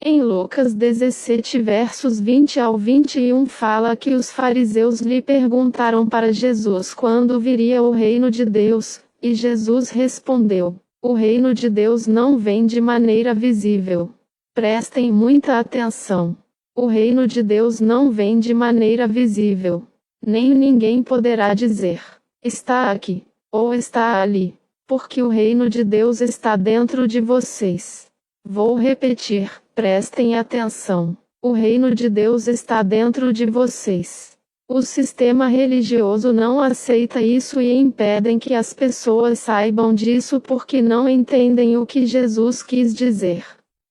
Em Lucas 17 versos 20 ao 21 fala que os fariseus lhe perguntaram para Jesus quando viria o reino de Deus, e Jesus respondeu: o reino de Deus não vem de maneira visível. Prestem muita atenção. O reino de Deus não vem de maneira visível. Nem ninguém poderá dizer: está aqui, ou está ali, porque o reino de Deus está dentro de vocês. Vou repetir, prestem atenção. O reino de Deus está dentro de vocês. O sistema religioso não aceita isso e impedem que as pessoas saibam disso porque não entendem o que Jesus quis dizer.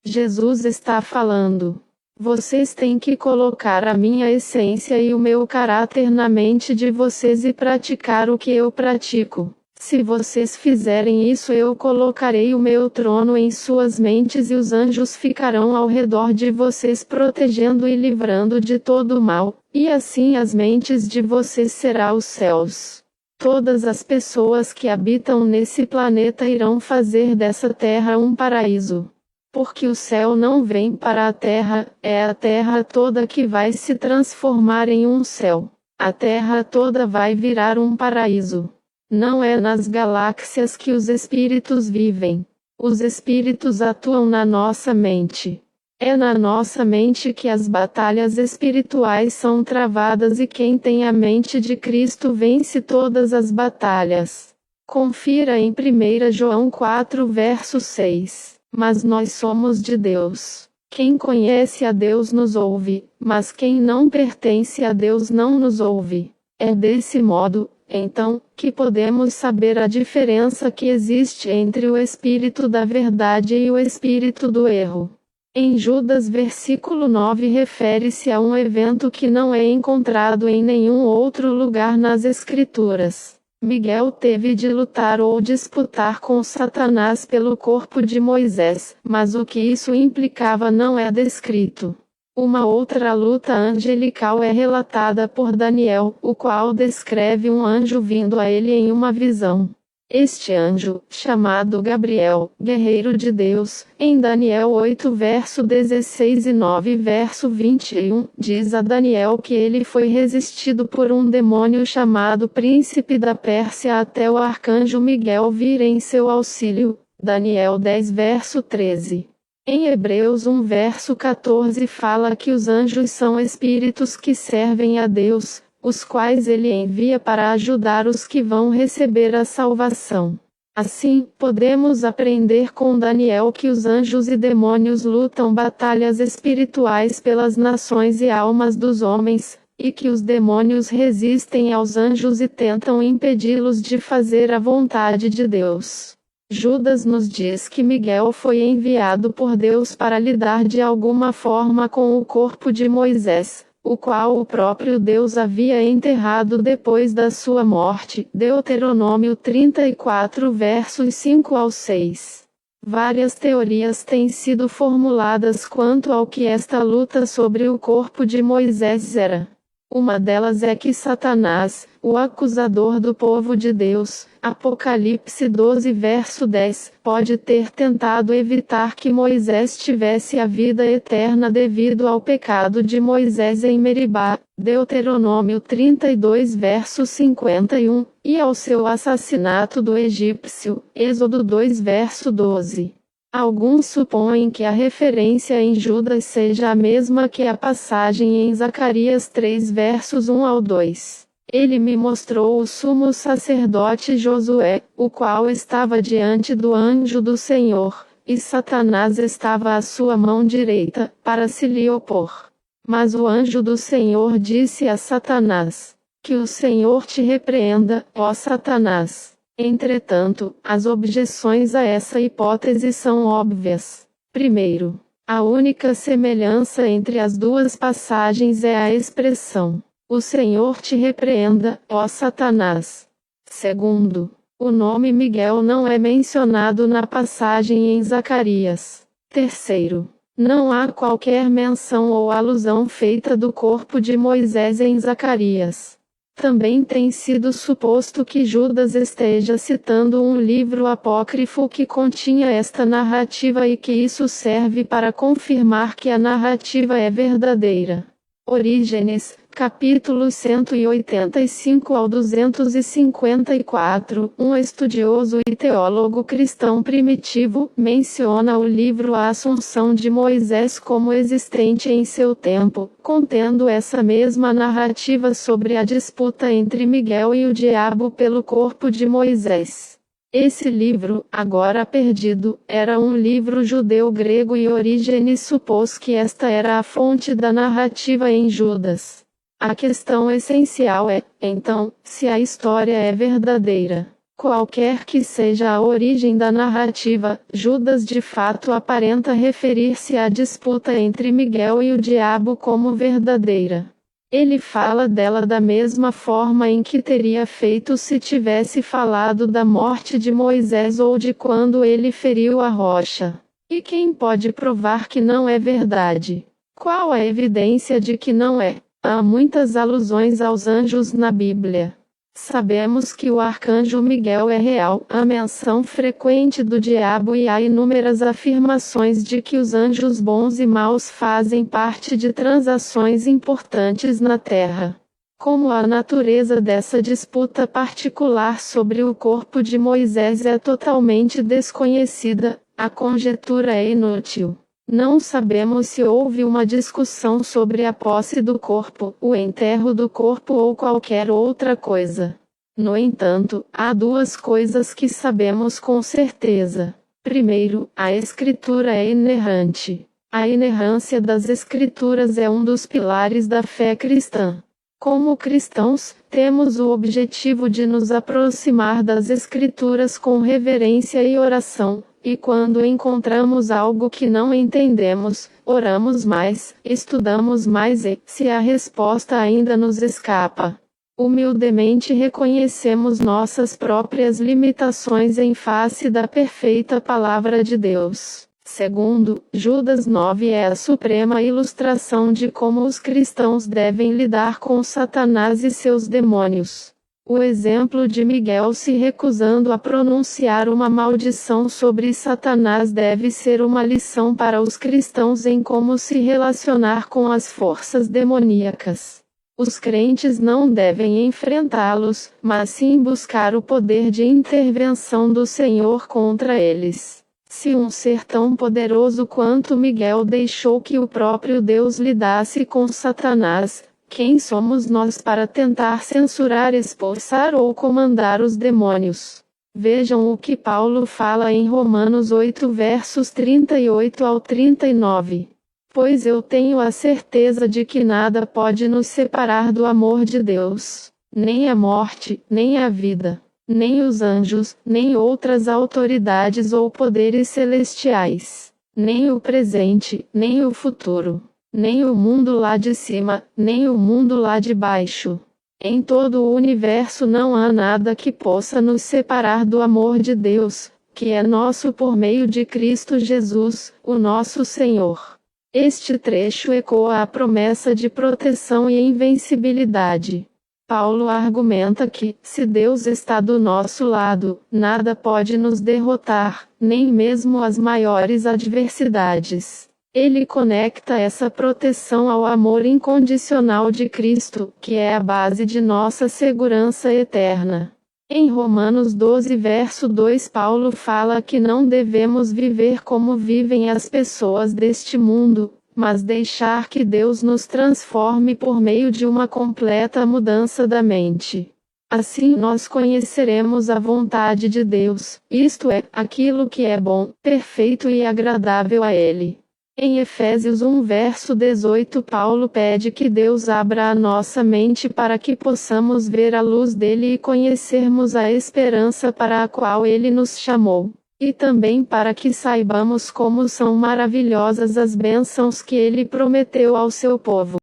Jesus está falando: vocês têm que colocar a minha essência e o meu caráter na mente de vocês e praticar o que eu pratico. Se vocês fizerem isso, eu colocarei o meu trono em suas mentes e os anjos ficarão ao redor de vocês protegendo e livrando de todo o mal, e assim as mentes de vocês serão os céus. Todas as pessoas que habitam nesse planeta irão fazer dessa terra um paraíso. Porque o céu não vem para a terra, é a terra toda que vai se transformar em um céu. A terra toda vai virar um paraíso. Não é nas galáxias que os espíritos vivem. Os espíritos atuam na nossa mente. É na nossa mente que as batalhas espirituais são travadas e quem tem a mente de Cristo vence todas as batalhas. Confira em 1 João 4 verso 6. Mas nós somos de Deus. Quem conhece a Deus nos ouve, mas quem não pertence a Deus não nos ouve. É desse modo, então, que podemos saber a diferença que existe entre o espírito da verdade e o espírito do erro. Em Judas versículo 9 refere-se a um evento que não é encontrado em nenhum outro lugar nas Escrituras. Miguel teve de lutar ou disputar com Satanás pelo corpo de Moisés, mas o que isso implicava não é descrito. Uma outra luta angelical é relatada por Daniel, o qual descreve um anjo vindo a ele em uma visão. Este anjo, chamado Gabriel, guerreiro de Deus, em Daniel 8 verso 16 e 9 verso 21, diz a Daniel que ele foi resistido por um demônio chamado Príncipe da Pérsia até o arcanjo Miguel vir em seu auxílio. Daniel 10 verso 13. Em Hebreus 1 verso 14 fala que os anjos são espíritos que servem a Deus, os quais ele envia para ajudar os que vão receber a salvação. Assim, podemos aprender com Daniel que os anjos e demônios lutam batalhas espirituais pelas nações e almas dos homens, e que os demônios resistem aos anjos e tentam impedi-los de fazer a vontade de Deus. Judas nos diz que Miguel foi enviado por Deus para lidar de alguma forma com o corpo de Moisés, o qual o próprio Deus havia enterrado depois da sua morte. Deuteronômio 34 versos 5 ao 6. Várias teorias têm sido formuladas quanto ao que esta luta sobre o corpo de Moisés era. Uma delas é que Satanás, o acusador do povo de Deus, Apocalipse 12 verso 10, pode ter tentado evitar que Moisés tivesse a vida eterna devido ao pecado de Moisés em Meribá, Deuteronômio 32 verso 51, e ao seu assassinato do egípcio, Êxodo 2 verso 12. Alguns supõem que a referência em Judas seja a mesma que a passagem em Zacarias 3 versos 1 ao 2. Ele me mostrou o sumo sacerdote Josué, o qual estava diante do anjo do Senhor, e Satanás estava à sua mão direita, para se lhe opor. Mas o anjo do Senhor disse a Satanás: que o Senhor te repreenda, ó Satanás. Entretanto, as objeções a essa hipótese são óbvias. Primeiro, a única semelhança entre as duas passagens é a expressão: o Senhor te repreenda, ó Satanás. Segundo, o nome Miguel não é mencionado na passagem em Zacarias. Terceiro, não há qualquer menção ou alusão feita do corpo de Moisés em Zacarias. Também tem sido suposto que Judas esteja citando um livro apócrifo que continha esta narrativa e que isso serve para confirmar que a narrativa é verdadeira. Orígenes, capítulos 185 ao 254, um estudioso e teólogo cristão primitivo, menciona o livro A Assunção de Moisés como existente em seu tempo, contendo essa mesma narrativa sobre a disputa entre Miguel e o diabo pelo corpo de Moisés. Esse livro, agora perdido, era um livro judeu-grego e Orígenes supôs que esta era a fonte da narrativa em Judas. A questão essencial é, então, se a história é verdadeira. Qualquer que seja a origem da narrativa, Judas de fato aparenta referir-se à disputa entre Miguel e o diabo como verdadeira. Ele fala dela da mesma forma em que teria feito se tivesse falado da morte de Moisés ou de quando ele feriu a rocha. E quem pode provar que não é verdade? Qual a evidência de que não é? Há muitas alusões aos anjos na Bíblia. Sabemos que o arcanjo Miguel é real, a menção frequente do diabo e há inúmeras afirmações de que os anjos bons e maus fazem parte de transações importantes na Terra. Como a natureza dessa disputa particular sobre o corpo de Moisés é totalmente desconhecida, a conjectura é inútil. Não sabemos se houve uma discussão sobre a posse do corpo, o enterro do corpo ou qualquer outra coisa. No entanto, há duas coisas que sabemos com certeza. Primeiro, a Escritura é inerrante. A inerrância das Escrituras é um dos pilares da fé cristã. Como cristãos, temos o objetivo de nos aproximar das Escrituras com reverência e oração. E quando encontramos algo que não entendemos, oramos mais, estudamos mais e, se a resposta ainda nos escapa, humildemente reconhecemos nossas próprias limitações em face da perfeita palavra de Deus. Segundo, Judas 9 é a suprema ilustração de como os cristãos devem lidar com Satanás e seus demônios. O exemplo de Miguel se recusando a pronunciar uma maldição sobre Satanás deve ser uma lição para os cristãos em como se relacionar com as forças demoníacas. Os crentes não devem enfrentá-los, mas sim buscar o poder de intervenção do Senhor contra eles. Se um ser tão poderoso quanto Miguel deixou que o próprio Deus lidasse com Satanás, quem somos nós para tentar censurar, expulsar ou comandar os demônios? Vejam o que Paulo fala em Romanos 8 versos 38 ao 39. Pois eu tenho a certeza de que nada pode nos separar do amor de Deus, nem a morte, nem a vida, nem os anjos, nem outras autoridades ou poderes celestiais, nem o presente, nem o futuro. Nem o mundo lá de cima, nem o mundo lá de baixo. Em todo o universo não há nada que possa nos separar do amor de Deus, que é nosso por meio de Cristo Jesus, o nosso Senhor. Este trecho ecoa a promessa de proteção e invencibilidade. Paulo argumenta que, se Deus está do nosso lado, nada pode nos derrotar, nem mesmo as maiores adversidades. Ele conecta essa proteção ao amor incondicional de Cristo, que é a base de nossa segurança eterna. Em Romanos 12 verso 2 Paulo fala que não devemos viver como vivem as pessoas deste mundo, mas deixar que Deus nos transforme por meio de uma completa mudança da mente. Assim nós conheceremos a vontade de Deus, isto é, aquilo que é bom, perfeito e agradável a Ele. Em Efésios 1 verso 18 Paulo pede que Deus abra a nossa mente para que possamos ver a luz dele e conhecermos a esperança para a qual ele nos chamou. E também para que saibamos como são maravilhosas as bênçãos que ele prometeu ao seu povo.